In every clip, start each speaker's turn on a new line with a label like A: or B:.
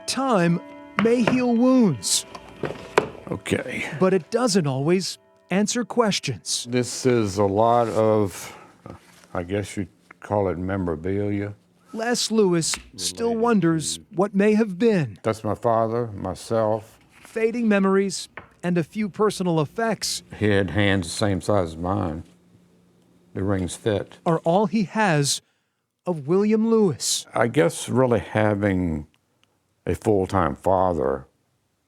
A: Time may heal wounds,
B: Okay.
A: but it doesn't always answer questions.
B: This is a lot of, I guess you'd call it memorabilia.
A: Les Lewis still wonders what may have been.
B: That's my father, myself.
A: Fading memories and a few personal effects
B: He had hands the same size as mine. The rings fit.
A: are all he has of William Lewis.
B: I guess really having a full-time father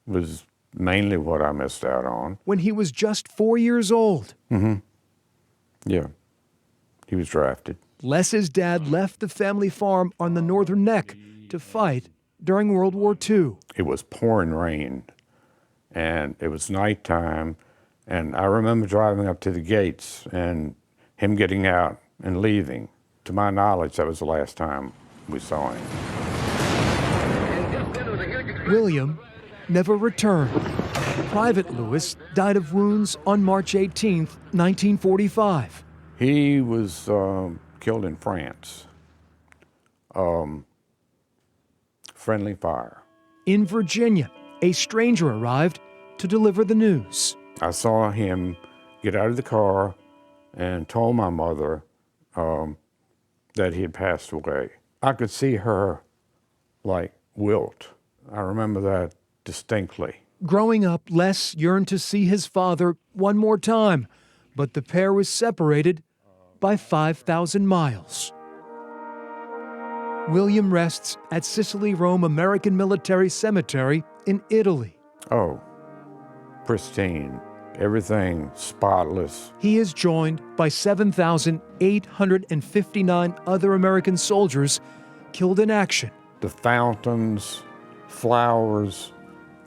B: was mainly what I missed out on.
A: When he was just 4 years old,
B: Yeah, he was drafted.
A: Les's dad left the family farm on the Northern Neck to fight during World War II.
B: It was pouring rain, and it was nighttime, and I remember driving up to the gates and him getting out and leaving. To my knowledge, that was the last time we saw him.
A: William never returned. Private Lewis died of wounds on March 18, 1945.
B: He was killed in France. Friendly fire.
A: In Virginia, a stranger arrived to deliver the news.
B: I saw him get out of the car and told my mother that he had passed away. I could see her like wilt. I remember that distinctly.
A: Growing up, Les yearned to see his father one more time, but the pair was separated by 5,000 miles. William rests at Sicily Rome American Military Cemetery in Italy.
B: Oh, pristine. Everything spotless.
A: He is joined by 7,859 other American soldiers killed in action.
B: The fountains, flowers,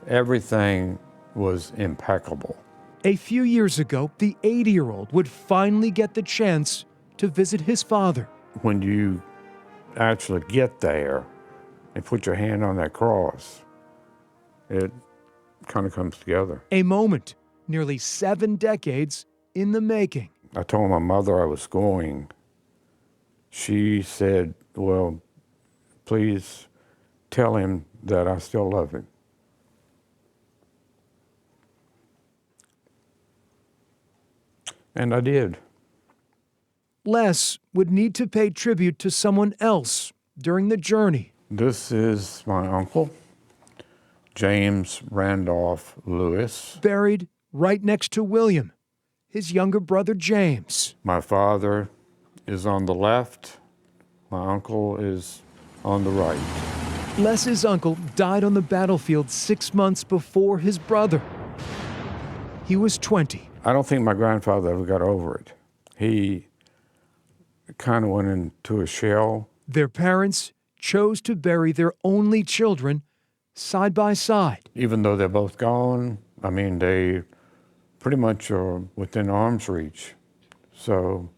B: everything was impeccable.
A: A few years ago, the 80-year-old would finally get the chance to visit his father.
B: When you actually get there and put your hand on that cross, it kind of comes together.
A: A moment nearly 7 decades in the making.
B: I told my mother I was going. She said, well, please tell him that I still love him. And I did.
A: Les would need to pay tribute to someone else during the journey.
B: This is my uncle, James Randolph Lewis.
A: Buried right next to William, his younger brother James.
B: My father is on the left. My uncle is on the right.
A: Les's uncle died on the battlefield 6 months before his brother. He was 20.
B: I don't think my grandfather ever got over it. He kind of went into a shell.
A: Their parents chose to bury their only children side by side.
B: Even though they're both gone, I mean, they pretty much are within arm's reach. So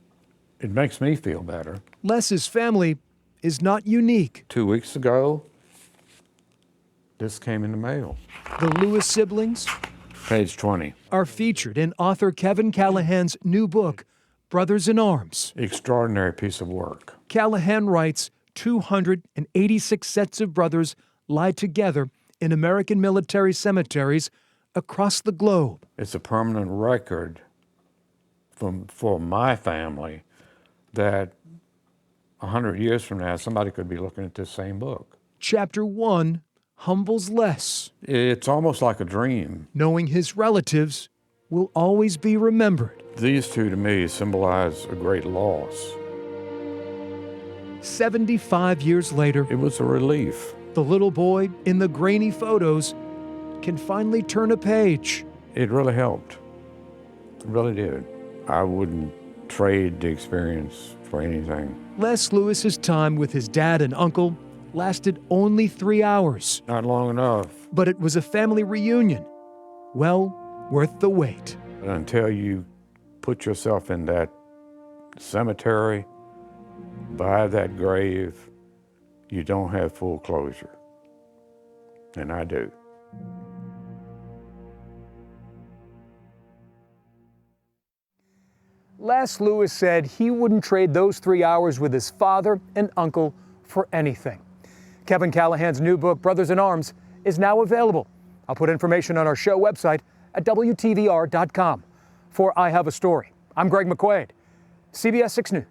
B: it makes me feel better.
A: Les's family is not unique.
B: 2 weeks ago, this came in the mail.
A: The Lewis siblings
B: Page 20.
A: are featured in author Kevin Callahan's new book, Brothers in Arms.
B: Extraordinary piece of work.
A: Callahan writes 286 sets of brothers lie together in American military cemeteries across the globe.
B: It's a permanent record for my family that 100 years from now, somebody could be looking at this same book.
A: Chapter 1 humbles Les,
B: It's almost like a dream.
A: knowing his relatives will always be remembered.
B: These two, to me, symbolize a great loss.
A: 75 years later,
B: It was a relief.
A: the little boy in the grainy photos can finally turn a page.
B: It really helped. It really did. I wouldn't trade the experience for anything.
A: Les Lewis's time with his dad and uncle lasted only 3 hours,
B: Not long enough.
A: but it was a family reunion well worth the wait.
B: Until you put yourself in that cemetery, by that grave, you don't have full closure. And I do.
A: Les Lewis said he wouldn't trade those 3 hours with his father and uncle for anything. Kevin Callahan's new book, Brothers in Arms, is now available. I'll put information on our show website at WTVR.com. For I Have a Story, I'm Greg McQuaid, CBS 6 News.